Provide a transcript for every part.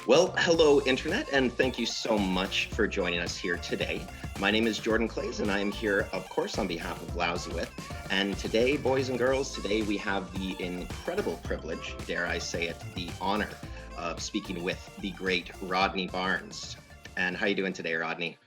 Well, hello, Internet, and thank you so much for joining us here today. My name is Jordan Clays, and I am here, of course, on behalf of Lousywith. And today, boys and girls, today we have the incredible privilege, dare I say it, the honor of speaking with the great Rodney Barnes. And how you doing today, Rodney?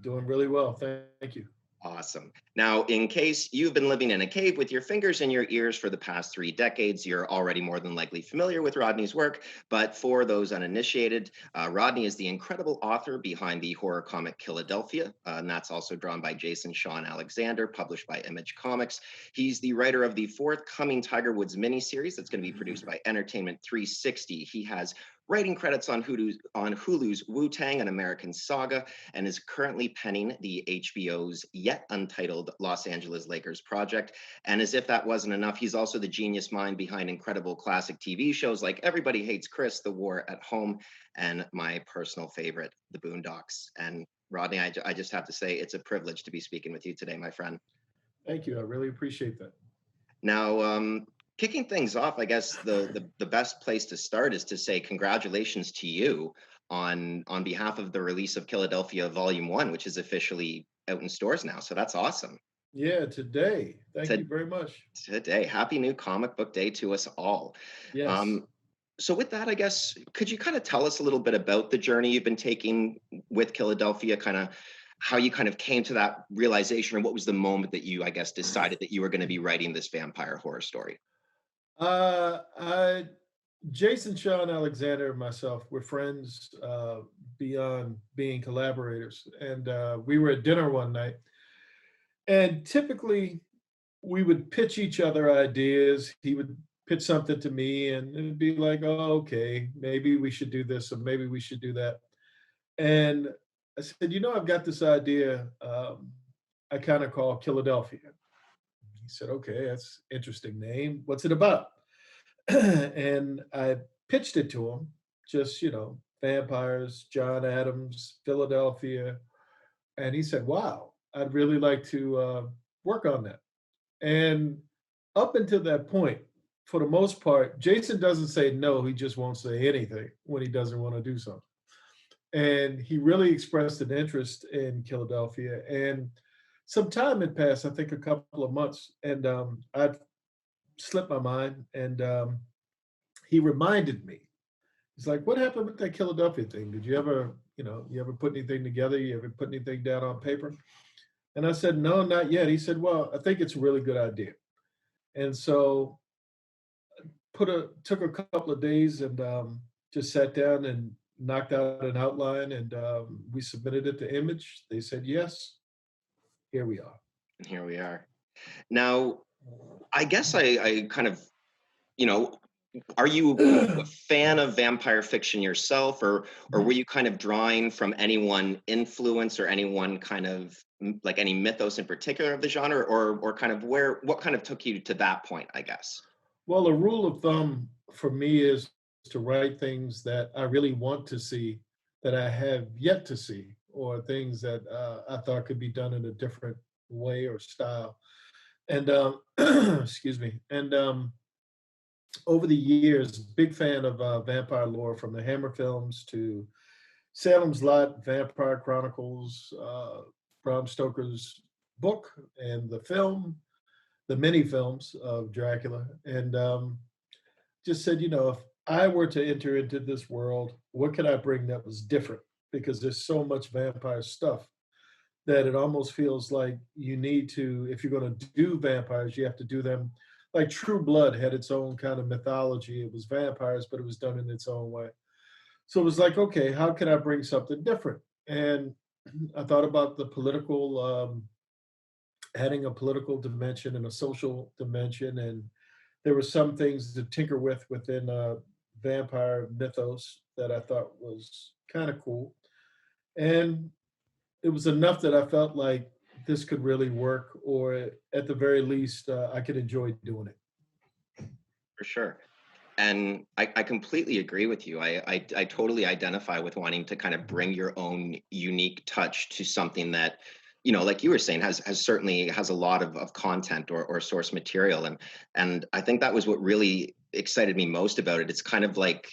Doing really well. Thank you. Awesome. Now, in case you've been living in a cave with your fingers in your ears for the past 3 decades, you're already more than likely familiar with Rodney's work. But for those uninitiated, Rodney is the incredible author behind the horror comic Killadelphia, and that's also drawn by Jason Sean Alexander, published by Image Comics. He's the writer of the forthcoming Tiger Woods miniseries that's going to be produced by Entertainment 360. He has writing credits on Hulu's Wu-Tang: An American Saga, and is currently penning the HBO's yet untitled Los Angeles Lakers project. And as if that wasn't enough, he's also the genius mind behind incredible classic TV shows like Everybody Hates Chris, The War at Home, and my personal favorite, The Boondocks. And Rodney, I just have to say it's a privilege to be speaking with you today, my friend. Thank you. I really appreciate that. Now, kicking things off, I guess the best place to start is to say congratulations to you on behalf of the release of Killadelphia Volume One, which is officially out in stores now. So that's awesome. Yeah, today. Thank To, you very much. Today, happy new comic book day to us all. Yes. Um, so with that, I guess, could you kind of tell us a little bit about the journey you've been taking with Killadelphia, kind of how you kind of came to that realization, or what was the moment that you, I guess, decided that you were going to be writing this vampire horror story? I Jason Sean Alexander and myself, we're friends beyond being collaborators. And we were at dinner one night, and typically we would pitch each other ideas. He would pitch something to me, and it'd be like, oh, okay, maybe we should do this, or maybe we should do that. And I said, I've got this idea I kind of call Killadelphia. He said, okay, that's an interesting name. What's it about? And I pitched it to him, just, vampires, John Adams, Philadelphia. And he said, wow, I'd really like to work on that. And up until that point, for the most part, Jason doesn't say no. He just won't say anything when he doesn't want to do something. And he really expressed an interest in Philadelphia. And some time had passed, I think a couple of months, and I'd slipped my mind. And he reminded me. He's like, "What happened with that Philadelphia thing? Did you ever, you ever put anything together? You ever put anything down on paper?" And I said, "No, not yet." He said, "Well, I think it's a really good idea." And so took a couple of days and just sat down and knocked out an outline, and we submitted it to Image. They said yes. Here we are. And here we are. Now, I guess I kind of, you know, are you a fan of vampire fiction yourself, or were you kind of drawing from any one influence or anyone kind of like any mythos in particular of the genre, or kind of what kind of took you to that point, I guess? Well, a rule of thumb for me is to write things that I really want to see that I have yet to see, or things that I thought could be done in a different way or style. And excuse me. And over the years, big fan of vampire lore, from the Hammer films to Salem's Lot, Vampire Chronicles, Bram Stoker's book, and the film, the mini films of Dracula. And just said, if I were to enter into this world, what could I bring that was different? Because there's so much vampire stuff that it almost feels like you need to, if you're going to do vampires, you have to do them like True Blood had its own kind of mythology. It was vampires, but it was done in its own way. So it was like, okay, how can I bring something different? And I thought about the political, adding a political dimension and a social dimension. And there were some things to tinker with within vampire mythos that I thought was kind of cool. And it was enough that I felt like this could really work, or at the very least, I could enjoy doing it. For sure. And I completely agree with you. I totally identify with wanting to kind of bring your own unique touch to something that, like you were saying, has certainly has a lot of content or source material. And I think that was what really excited me most about it. It's kind of like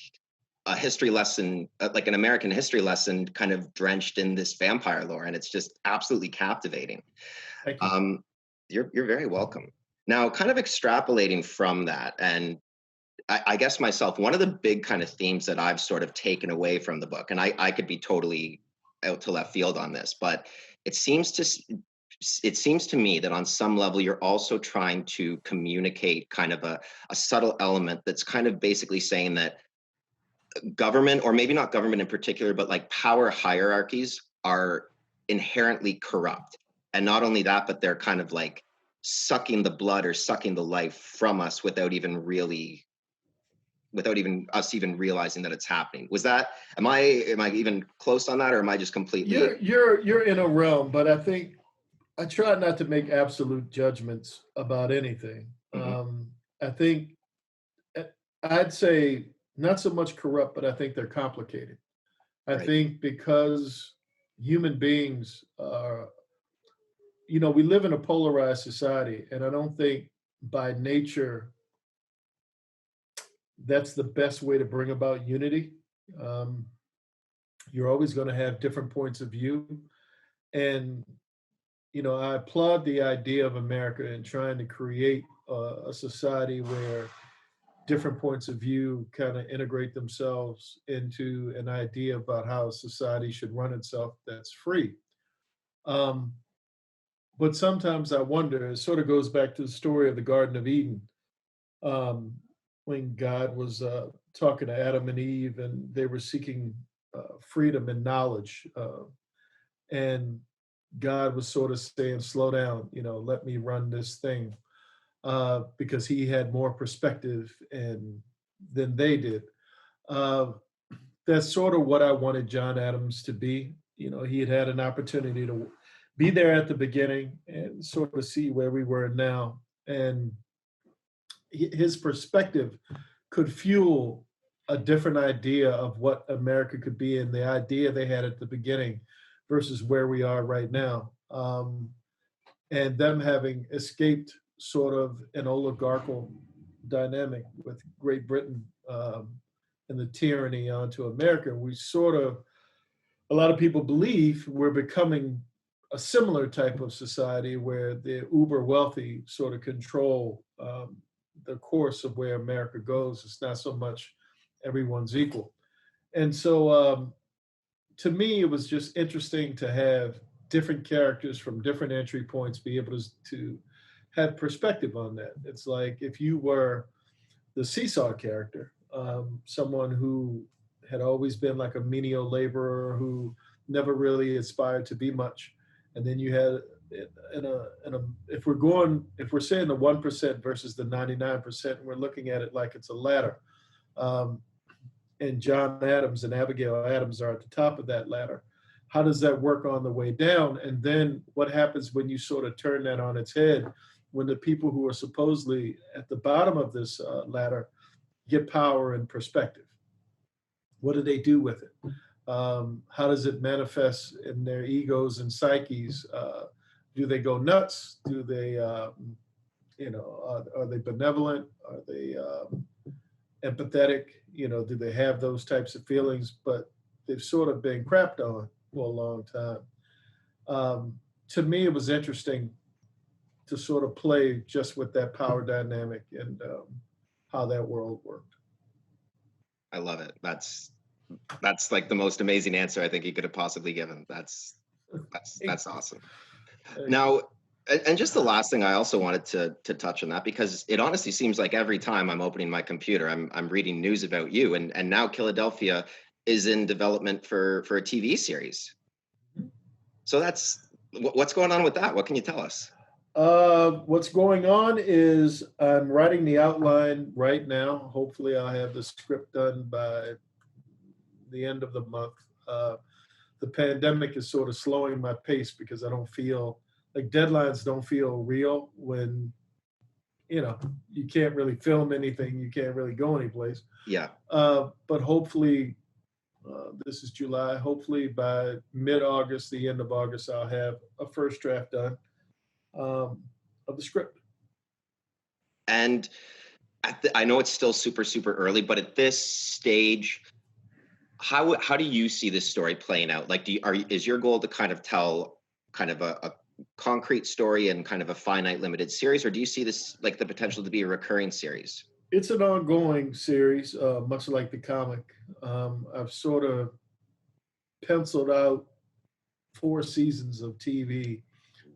a history lesson, like an American history lesson, kind of drenched in this vampire lore, and it's just absolutely captivating. Thank you. Um, you're very welcome. Now, kind of extrapolating from that, and I guess myself, one of the big kind of themes that I've sort of taken away from the book, and I could be totally out to left field on this, but it seems to it seems to me that on some level you're also trying to communicate kind of a subtle element that's kind of basically saying that government, or maybe not government in particular, but like power hierarchies are inherently corrupt. And not only that, but they're kind of like sucking the blood or sucking the life from us without even us even realizing that it's happening. Was that, am I even close on that, or am I just completely? You're in a realm, but I think I try not to make absolute judgments about anything. Mhm. I think I'd say not so much corrupt, but I think they're complicated. I Right. think because human beings are, we live in a polarized society, and I don't think by nature that's the best way to bring about unity. Um, you're always going to have different points of view. And, I applaud the idea of America in trying to create a society where different points of view kind of integrate themselves into an idea about how society should run itself that's free. Um, but sometimes I wonder, it sort of goes back to the story of the Garden of Eden, um, when God was talking to Adam and Eve, and they were seeking freedom and knowledge. And God was sort of saying, slow down, let me run this thing, because he had more perspective than they did. Uh, that's sort of what I wanted John Adams to be. He had an opportunity to be there at the beginning and sort of see where we were now. And his perspective could fuel a different idea of what America could be, and the idea they had at the beginning versus where we are right now. And them having escaped sort of an oligarchical dynamic with Great Britain, and the tyranny onto America, we sort of, a lot of people believe we're becoming a similar type of society where the uber wealthy sort of control the course of where America goes. It's not so much everyone's equal. And so, to me, it was just interesting to have different characters from different entry points be able to have perspective on that. It's like if you were the seesaw character, someone who had always been like a menial laborer who never really aspired to be much, and then you had if we're saying the 1% versus the 99%, we're looking at it like it's a ladder. Um, and John Adams and Abigail Adams are at the top of that ladder. How does that work on the way down? And then what happens when you sort of turn that on its head, when the people who are supposedly at the bottom of this ladder get power and perspective? What do they do with it? How does it manifest in their egos and psyches? Do they go nuts? Do they, are they benevolent? Are they empathetic? Do they have those types of feelings? But they've sort of been crapped on for a long time. To me, it was interesting to sort of play just with that power dynamic and how that world worked. I love it. That's like the most amazing answer I think you could have possibly given. That's awesome. Thank you. Now, and just the last thing I also wanted to touch on that, because it honestly seems like every time I'm opening my computer, I'm reading news about you, and now Killadelphia is in development for a TV series. So what's going on with that? What can you tell us? What's going on is I'm writing the outline right now. Hopefully, I'll have the script done by the end of the month. The pandemic is sort of slowing my pace because I don't feel like deadlines don't feel real when you can't really film anything, you can't really go anyplace. Yeah. But hopefully, this is July. Hopefully, by mid-August, the end of August, I'll have a first draft done of the script. And I know it's still super, super early, but at this stage, how do you see this story playing out? Like, is your goal to kind of tell kind of a concrete story and kind of a finite limited series, or do you see this like the potential to be a recurring series? It's an ongoing series, much like the comic. I've sort of penciled out 4 seasons of TV,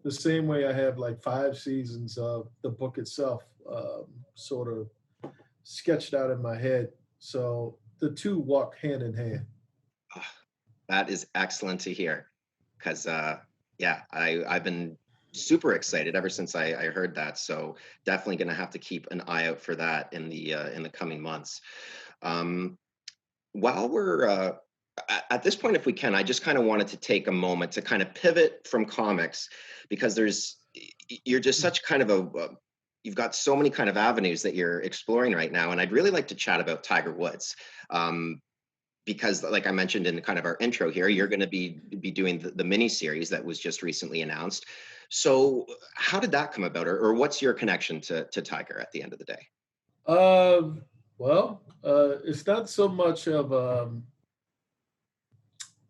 the same way I have like 5 seasons of the book itself, sort of sketched out in my head. So the two walk hand in hand. Ah, that is excellent to hear, because yeah, I've been super excited ever since I heard that. So definitely going to have to keep an eye out for that in the coming months. Um, while we're at this point, if we can, I just kind of wanted to take a moment to kind of pivot from comics, because you're just such kind of you've got so many kind of avenues that you're exploring right now, and I'd really like to chat about Tiger Woods. Um, because like I mentioned in kind of our intro here, you're going to be doing the mini series that was just recently announced. So how did that come about, or what's your connection to Tiger at the end of the day? It's not so much of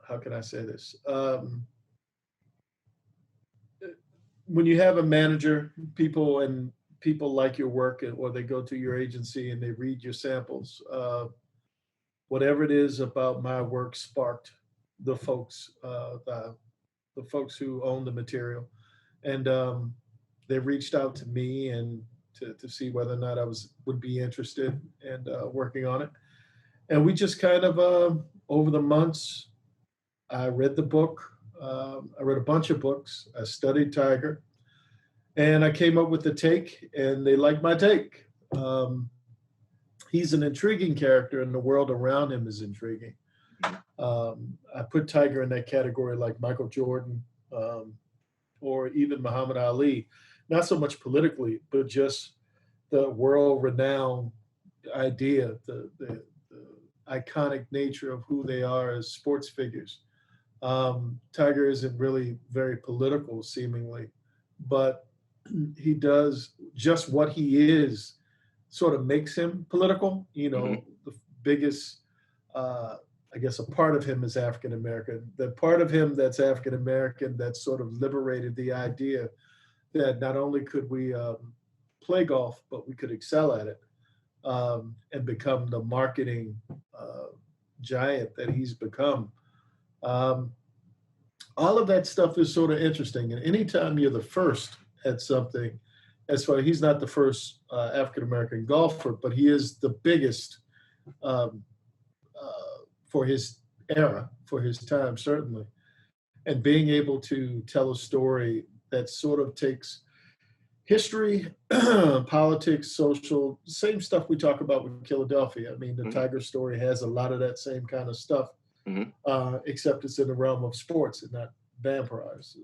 how can I say this? When you have a manager, people like your work, or they go to your agency and they read your samples. Whatever it is about my work sparked the folks, the folks who own the material, and they reached out to me and to see whether or not I would be interested in working on it. And we just kind of over the months, I read the book. I read a bunch of books. I studied Tiger, and I came up with the take, and they liked my take. He's an intriguing character, and the world around him is intriguing. I put Tiger in that category, like Michael Jordan, um, or even Muhammad Ali. Not so much politically, but just the world-renowned idea, the iconic nature of who they are as sports figures. Tiger isn't really very political, seemingly, but he does just what he is, sort of makes him political. Hmm. The biggest, uh, I guess, a part of him is African American. The part of him that's African American that sort of liberated the idea that not only could we play golf, but we could excel at it, and become the marketing uh, giant that he's become. Um, all of that stuff is sort of interesting. And anytime you're the first at something, as far he's not the first African American golfer, but he is the biggest um, for his era, for his time, certainly. And being able to tell a story that sort of takes history, politics, social, same stuff we talk about with Killadelphia. I mean, the Hmm. Tiger story has a lot of that same kind of stuff, Hmm. except it's in the realm of sports and not vampires.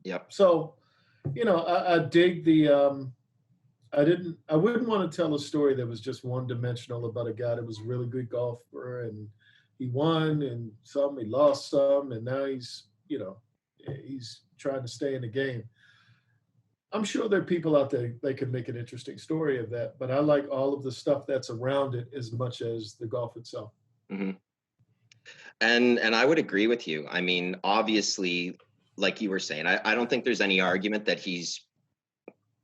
Yep. So, I dig the. I wouldn't want to tell a story that was just one dimensional about a guy that was a really good golfer and he won and some, he lost some, and now he's trying to stay in the game. I'm sure there are people out there that could make an interesting story of that, but I like all of the stuff that's around it as much as the golf itself. Hmm. And I would agree with you. I mean, obviously, like you were saying, I don't think there's any argument that he's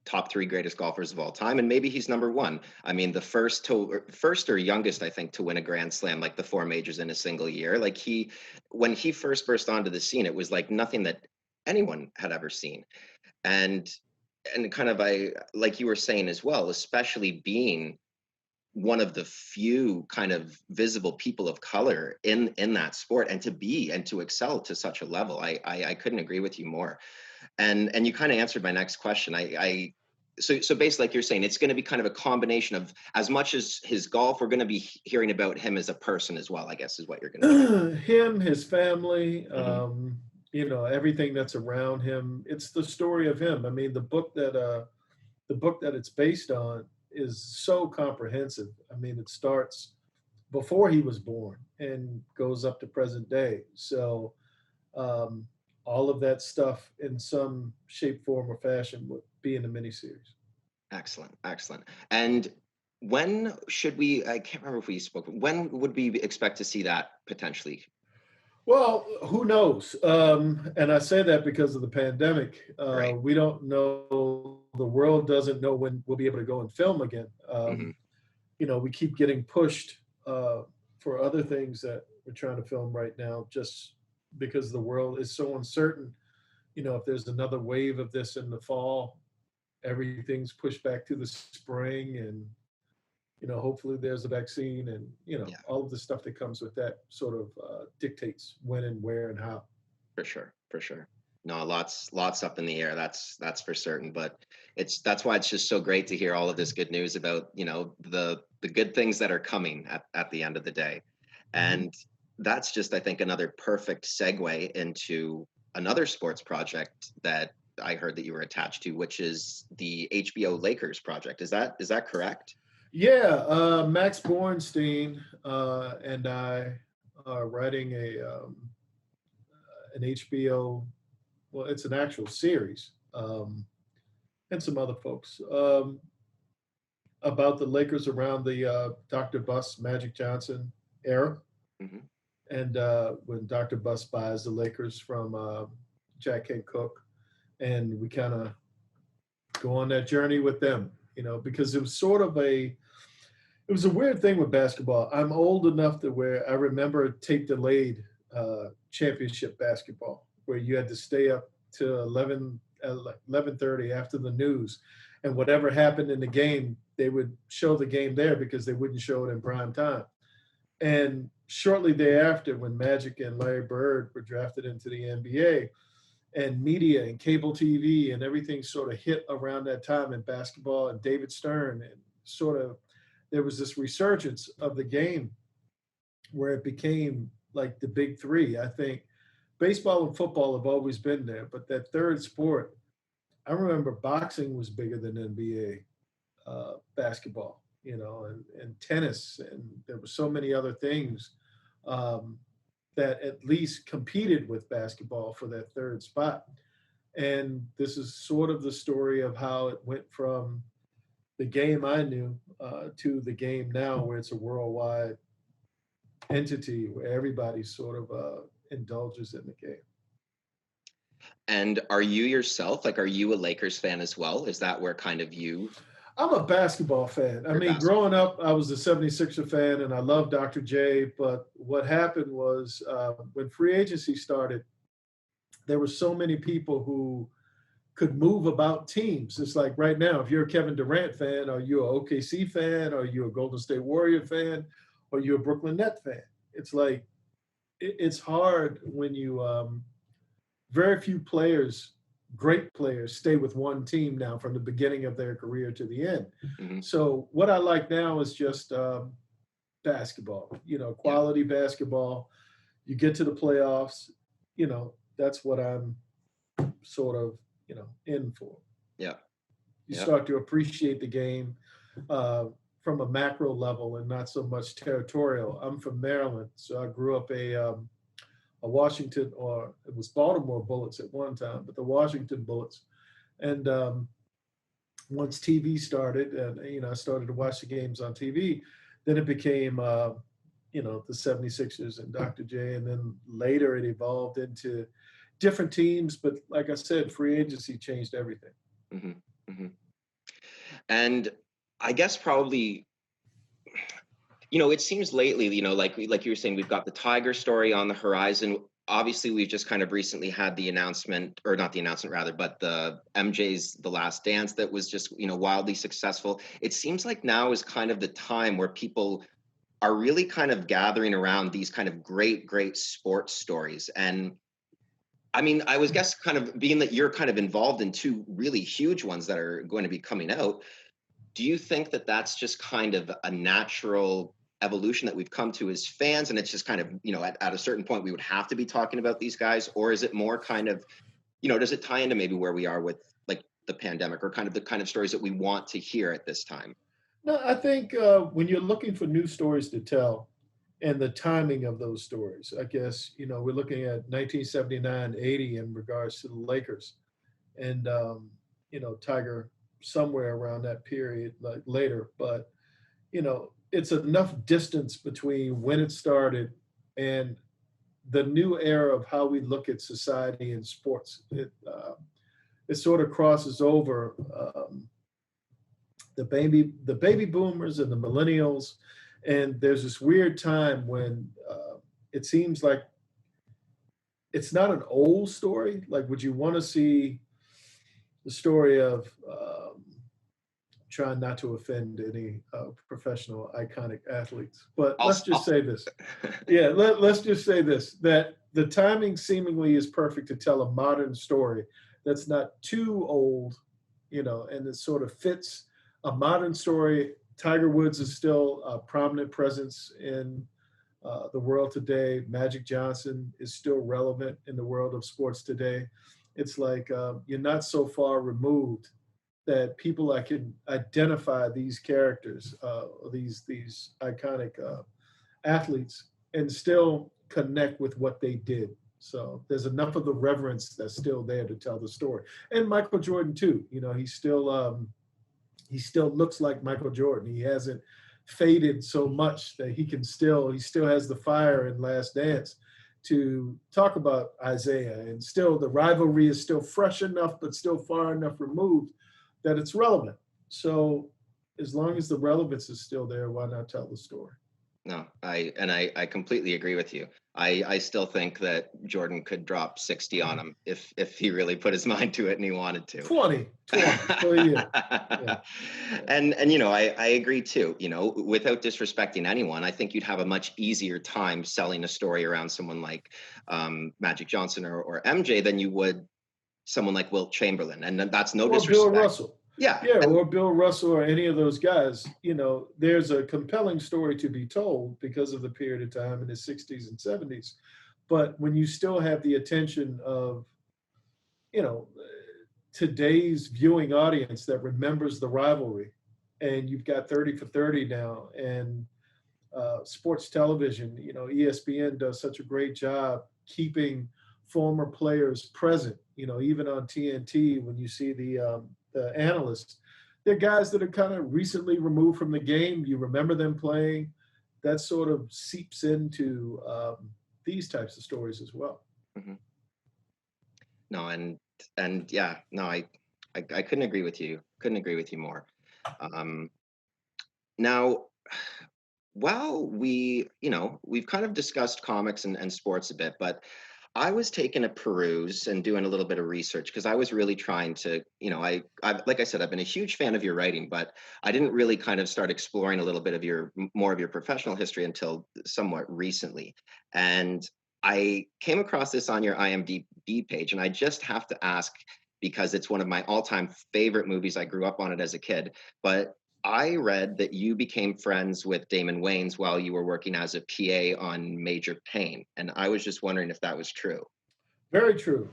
top three greatest golfers of all time, and maybe he's number one. I mean, the first or youngest, I think, to win a Grand Slam, like the four majors in a single year. Like when he first burst onto the scene, it was like nothing that anyone had ever seen. And kind of like you were saying as well, especially being one of the few kind of visible people of color in that sport, and to excel to such a level, I couldn't agree with you more. And you kind of answered my next question. So basically, like you're saying, it's going to be kind of a combination of, as much as his golf, we're going to be hearing about him as a person as well, I guess, is what you're going to try. Him, his family, Hmm. everything that's around him. It's the story of him. I mean, the book that it's based on is so comprehensive. I mean, it starts before he was born and goes up to present day. So um, all of that stuff in some shape, form, or fashion would be in the miniseries. Excellent, excellent. And When should we? I can't remember if we spoke. When would we expect to see that potentially? Well, who knows? And I say that because of the pandemic. Right. We don't know. The world doesn't know when we'll be able to go and film again. Hmm. We keep getting pushed uh, for other things that we're trying to film right now, just because the world is so uncertain. If there's another wave of this in the fall, everything's pushed back to the spring, and hopefully there's a vaccine, and Yeah, all of the stuff that comes with that sort of dictates when and where and how. for sure, for sure. No, lots up in the air. That's for certain. But that's why it's just so great to hear all of this good news about the good things that are coming at the end of the day. Mhm. And that's just, I think, another perfect segue into another sports project that I heard that you were attached to, which is the HBO Lakers project. Is that correct? Yeah, Max Bornstein and I are writing an HBO. Well, it's an actual series, and some other folks about the Lakers around the Dr. Buss, Magic Johnson era, Hmm. and when Dr. Buss buys the Lakers from Jack Kent Cooke, and we kind of go on that journey with them. Because it was a weird thing with basketball. I'm old enough to where I remember tape delayed championship basketball, where you had to stay up to 11:30 after the news, and whatever happened in the game, they would show the game there because they wouldn't show it in prime time. And shortly thereafter, when Magic and Larry Bird were drafted into the NBA, and media and cable TV and everything sort of hit around that time in basketball, and David Stern, and sort of there was this resurgence of the game where it became like the big three. I think baseball and football have always been there, but that third sport, I remember boxing was bigger than NBA basketball, and tennis, and there were so many other things um, that at least competed with basketball for that third spot. And this is sort of the story of how it went from the game I knew to the game now, where it's a worldwide entity where everybody sort of indulges in the game. And are you yourself, like, are you a Lakers fan as well? Is that where kind of I'm a basketball fan. I your mean, basketball growing fan? up, I was a 76er fan and I loved Dr. J. But what happened was when free agency started, there were so many people who could move about teams. It's like right now, if you're a Kevin Durant fan, are you an OKC fan? Are you a Golden State Warrior fan? Or are you a Brooklyn Net fan? It's like, it's hard when very few players, great players, stay with one team now from the beginning of their career to the end. Hmm. So what I like now is just basketball, Yeah, quality basketball. You get to the playoffs, that's what I'm sort of, in for. yeah, You yeah. start to appreciate the game uh, from a macro level and not so much territorial. I'm from Maryland, so I grew up a Washington, or it was Baltimore Bullets at one time, but the Washington Bullets. And once TV started, and I started to watch the games on TV, then it became the 76ers and Dr. J, and then later it evolved into different teams. But like I said, free agency changed everything. Hmm. Hmm. And I guess probably, it seems lately, like you were saying, we've got the Tiger story on the horizon. Obviously, we've just kind of recently had the announcement, or not the announcement rather, but the MJ's The Last Dance that was just, wildly successful. It seems like now is kind of the time where people are really kind of gathering around these kind of great sports stories. And I mean, I was guess kind of being that you're kind of involved in two really huge ones that are going to be coming out. Do you think that that's just kind of a natural evolution that we've come to as fans, and it's just kind of, at a certain point we would have to be talking about these guys? Or is it more kind of, does it tie into maybe where we are with like the pandemic, or kind of the kind of stories that we want to hear at this time? No, I think when you're looking for new stories to tell and the timing of those stories, I guess, we're looking at 1979, 80 in regards to the Lakers. And, Tiger somewhere around that period, like later. But it's enough distance between when it started and the new era of how we look at society and sports. It sort of crosses over the baby boomers and the millennials, and there's this weird time when it seems like it's not an old story. Like, would you want to see the story of trying not to offend any professional iconic athletes, but I'll, let's just I'll say this. Yeah, let's just say this, that the timing seemingly is perfect to tell a modern story that's not too old, and it sort of fits a modern story. Tiger Woods is still a prominent presence in the world today. Magic Johnson is still relevant in the world of sports today. It's like you're not so far removed that people I can identify these characters, these iconic athletes, and still connect with what they did. So there's enough of the reverence that's still there to tell the story. And Michael Jordan too. He still looks like Michael Jordan. He hasn't faded so much that he still has the fire in Last Dance to talk about Isaiah, and still the rivalry is still fresh enough, but still far enough removed that it's relevant. So as long as the relevance is still there, why not tell the story? No, I completely agree with you. I still think that Jordan could drop 60 on him if he really put his mind to it and he wanted to. 20 for a year. Yeah. And I agree too. Without disrespecting anyone, I think you'd have a much easier time selling a story around someone like Magic Johnson or MJ than you would someone like Wilt Chamberlain. And that's no Or Bill disrespect. Russell. Yeah. Yeah, or Bill Russell or any of those guys. There's a compelling story to be told because of the period of time in the 60s and 70s. But when you still have the attention of, you know, today's viewing audience that remembers the rivalry, and you've got 30 for 30 now, and sports television, ESPN does such a great job keeping former players present. Even on TNT, when you see the analysts, they're guys that are kind of recently removed from the game. You remember them playing. That sort of seeps into these types of stories as well. Mm-hmm. No, and yeah, no, I couldn't agree with you. Couldn't agree with you more. Um, Now, while we've kind of discussed comics and sports a bit, but I was taking a peruse and doing a little bit of research because I was really trying to, I like I said, I've been a huge fan of your writing, but I didn't really kind of start exploring a little bit of more of your professional history until somewhat recently. And I came across this on your IMDb page, and I just have to ask because it's one of my all-time favorite movies. I grew up on it as a kid, but I read that you became friends with Damon Wayans while you were working as a PA on Major Payne, and I was just wondering if that was true. Very true.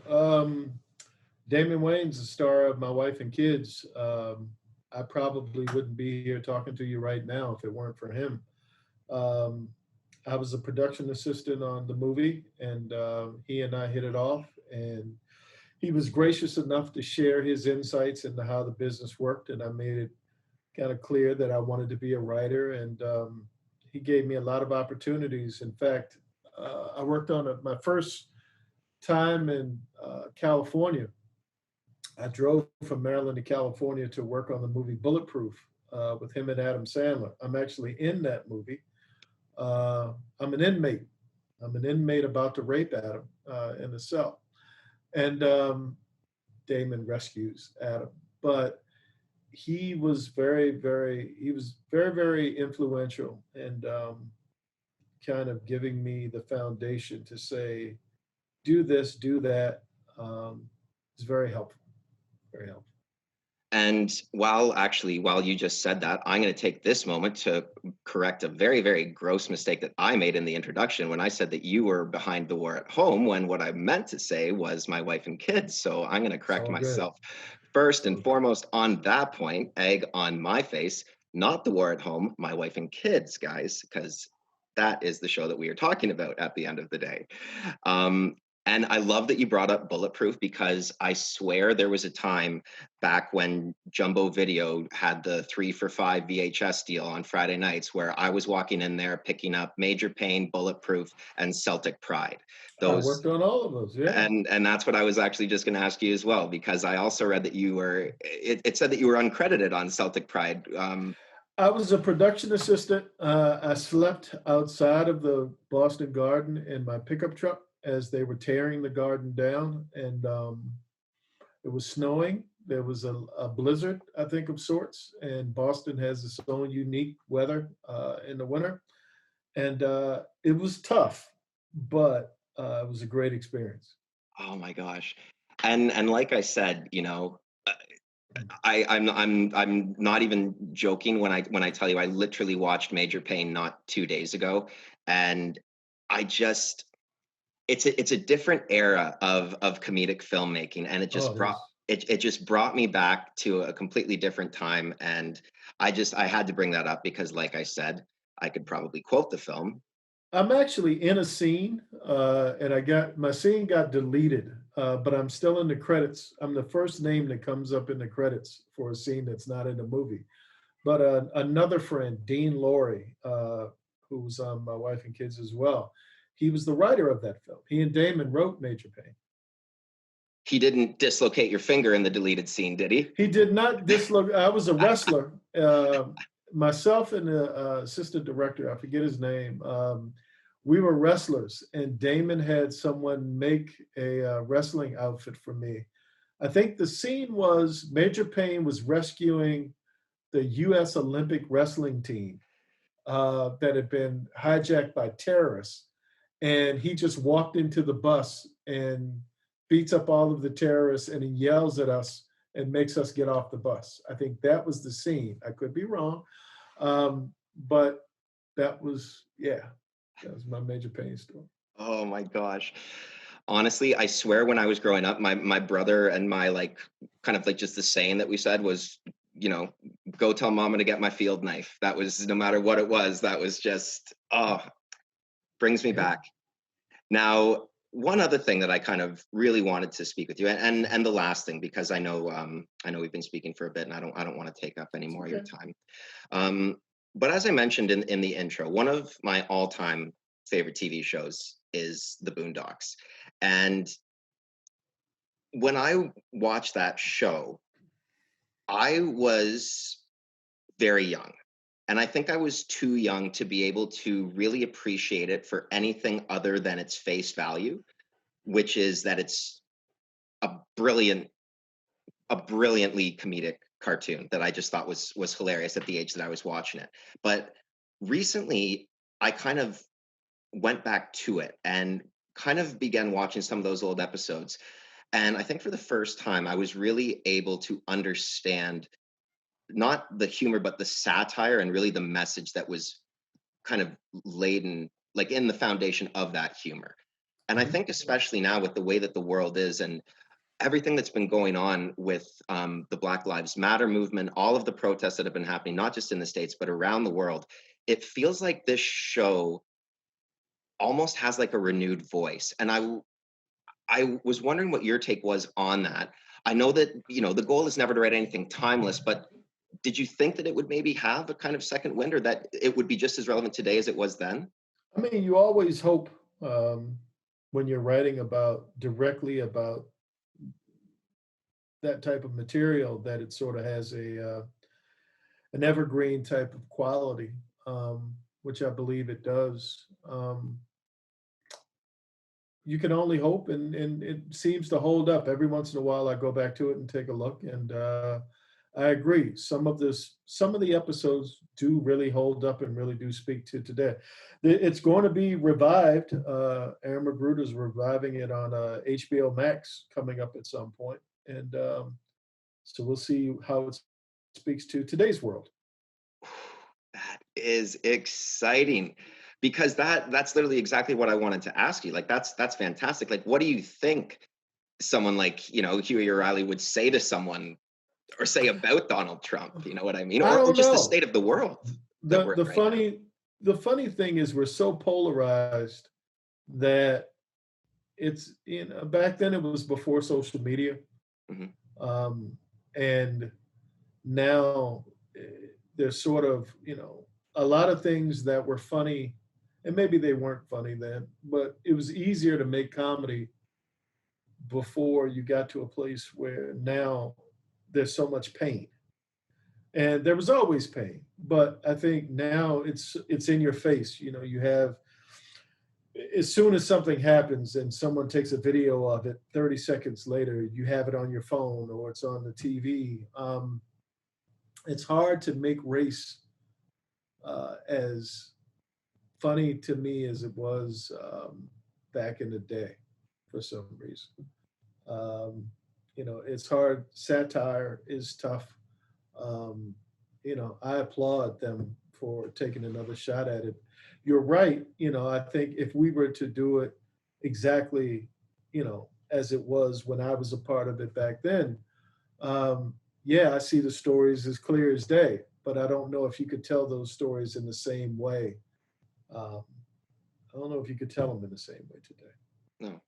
Damon Wayans, the star of My Wife and Kids. I probably wouldn't be here talking to you right now if it weren't for him. Um, I was a production assistant on the movie, and he and I hit it off. And he was gracious enough to share his insights into how the business worked, and I made it kind of clear that I wanted to be a writer. And he gave me a lot of opportunities. In fact, I worked on my first time in California. I drove from Maryland to California to work on the movie Bulletproof with him and Adam Sandler. I'm actually in that movie. I'm an inmate. I'm an inmate about to rape Adam in the cell. And Damon rescues Adam. But he was very influential, and kind of giving me the foundation to say, do this, do that. It's very helpful, very helpful. And while you just said that, I'm going to take this moment to correct a very, very gross mistake that I made in the introduction when I said that you were behind the war at home, when what I meant to say was My Wife and Kids. So I'm going to correct myself. First and foremost on that point, egg on my face, not the war at home, My Wife and Kids, guys, because that is the show that we are talking about at the end of the day. And I love that you brought up Bulletproof, because I swear there was a time back when Jumbo Video had the 3 for $5 VHS deal on Friday nights where I was walking in there picking up Major Payne, Bulletproof, and Celtic Pride. I Those worked on all of those. Yeah. and that's what I was actually just going to ask you as well, because I also read that you were, it said that you were uncredited on Celtic Pride. I was a production assistant. I slept outside of the Boston Garden in my pickup truck as they were tearing the garden down, and it was snowing. There was a blizzard, I think, of sorts, and Boston has its own unique weather in the winter, and it was tough, but it was a great experience. Oh my gosh. And like I said, I'm not even joking when I tell you I literally watched Major Payne not 2 days ago, and I just it's a different era of comedic filmmaking, and Oh, it is. it just brought me back to a completely different time, and I had to bring that up because, like I said, I could probably quote the film. I'm actually in a scene, and I got my scene got deleted, but I'm still in the credits. I'm the first name that comes up in the credits for a scene that's not in the movie. But another friend, Dean Laurie, who's on My Wife and Kids as well, he was the writer of that film. He and Damon wrote Major Payne. He didn't dislocate your finger in the deleted scene, did he? He did not dislocate. I was a wrestler. Myself and the assistant director, I forget his name, we were wrestlers, and Damon had someone make a wrestling outfit for me. I think the scene was Major Payne was rescuing the U.S. Olympic wrestling team that had been hijacked by terrorists. And he just walked into the bus and beats up all of the terrorists, and he yells at us and makes us get off the bus. I think that was the scene. I could be wrong. But that was, yeah, that was my Major Payne story. Oh my gosh. Honestly, I swear when I was growing up, my brother and my, like, kind of like just the saying that we said was, go tell mama to get my field knife. That was, no matter what it was, that was just, brings me Yeah. back. Now, one other thing that I kind of really wanted to speak with you, and the last thing, because I know we've been speaking for a bit, and I don't want to take up any It's more of your okay. time. But as I mentioned in the intro, one of my all-time favorite TV shows is The Boondocks. And when I watched that show, I was very young. And I think I was too young to be able to really appreciate it for anything other than its face value, which is that it's a brilliant, a brilliantly comedic cartoon that I just thought was hilarious at the age that I was watching it. But recently, I kind of went back to it and kind of began watching some of those old episodes. And I think for the first time, I was really able to understand not the humor, but the satire and really the message that was kind of laden, like in the foundation of that humor. And I Mhm. think, especially now with the way that the world is and everything that's been going on with the Black Lives Matter movement, all of the protests that have been happening, not just in the States, but around the world, it feels like this show almost has like a renewed voice. And I was wondering what your take was on that. I know that, the goal is never to write anything timeless, but did you think that it would maybe have a kind of second wind, or that it would be just as relevant today as it was then? I mean, you always hope when you're writing about directly about that type of material that it sort of has an evergreen type of quality, which I believe it does. You can only hope, and it seems to hold up. Every once in a while, I go back to it and take a look, and I agree. Some of the episodes do really hold up and really do speak to today. It's going to be revived. Aaron McGruder is reviving it on HBO Max coming up at some point, and so we'll see how it speaks to today's world. That is exciting, because that's literally exactly what I wanted to ask you. Like, that's fantastic. Like, what do you think someone like, Huey O'Reilly would say to someone, or say about Donald Trump? You know what I mean? I Or don't just the know. state of the world that the we're in the right now. funny the funny thing is we're so polarized that it's, back then it was before social media. Mhm. Um, and now there's sort of, a lot of things that were funny, and maybe they weren't funny then, but it was easier to make comedy before you got to a place where now there's so much pain. And there was always pain, but I think now it's in your face. You have, as soon as something happens and someone takes a video of it, 30 seconds later you have it on your phone or it's on the TV. It's hard to make race as funny to me as it was back in the day for some reason. It's hard. Satire is tough. Um, I applaud them for taking another shot at it. You're right. I think if we were to do it exactly, as it was when I was a part of it back then, yeah, I see the stories as clear as day, but I don't know if you could tell those stories in the same way. Um, I don't know if you could tell them in the same way today. No.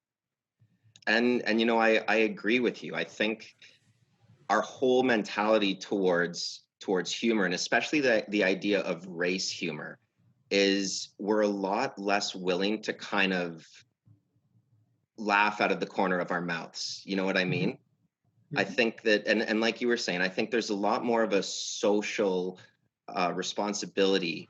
And I agree with you. I think our whole mentality towards humor, and especially the idea of race humor, is we're a lot less willing to kind of laugh out of the corner of our mouths. You know what I Mhm, mean? I mhm. think that, and like you were saying, I think there's a lot more of a social responsibility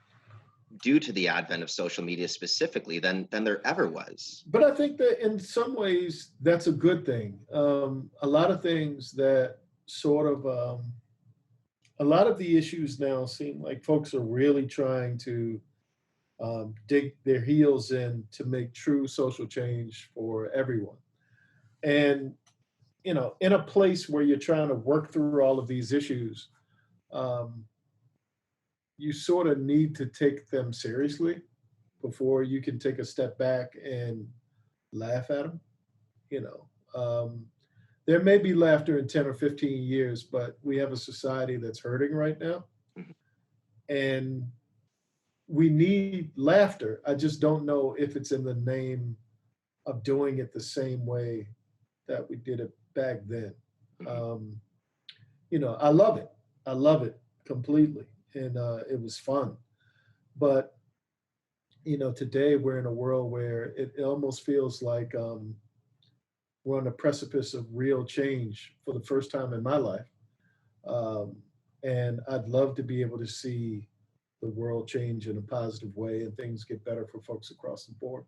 due to the advent of social media specifically than there ever was. But I think that in some ways that's a good thing. A lot of things that sort of a lot of the issues now seem like folks are really trying to dig their heels in to make true social change for everyone. And in a place where you're trying to work through all of these issues, um, you sort of need to take them seriously before you can take a step back and laugh at them. You know, there may be laughter in 10 or 15 years, but we have a society that's hurting right now. Mhm. And we need laughter. I just don't know if it's in the name of doing it the same way that we did it back then. Mhm. Um, I love it. I love it completely. And it was fun. But, today we're in a world where it almost feels like we're on the precipice of real change for the first time in my life. Um, and I'd love to be able to see the world change in a positive way and things get better for folks across the board.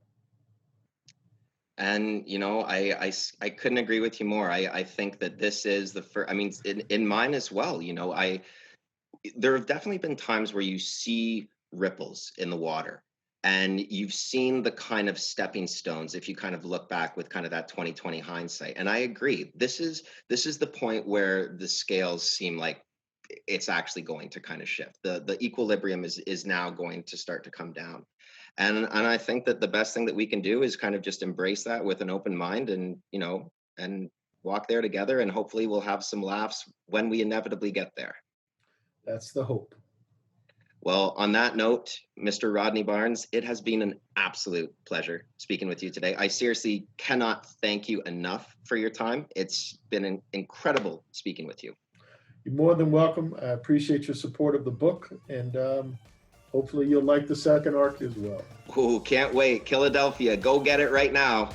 And I couldn't agree with you more. I think that this is the first. I mean, in mine as well. There have definitely been times where you see ripples in the water, and you've seen the kind of stepping stones if you kind of look back with kind of that 2020 hindsight. And I agree. This is the point where the scales seem like it's actually going to kind of shift. The equilibrium is now going to start to come down. And I think that the best thing that we can do is kind of just embrace that with an open mind, and walk there together, and hopefully we'll have some laughs when we inevitably get there. That's the hope. Well, on that note, Mr. Rodney Barnes, it has been an absolute pleasure speaking with you today. I seriously cannot thank you enough for your time. It's been incredible speaking with you. You're more than welcome. I appreciate your support of the book, and hopefully you'll like the second arc as well. Ooh, can't wait. Killadelphia, go get it right now.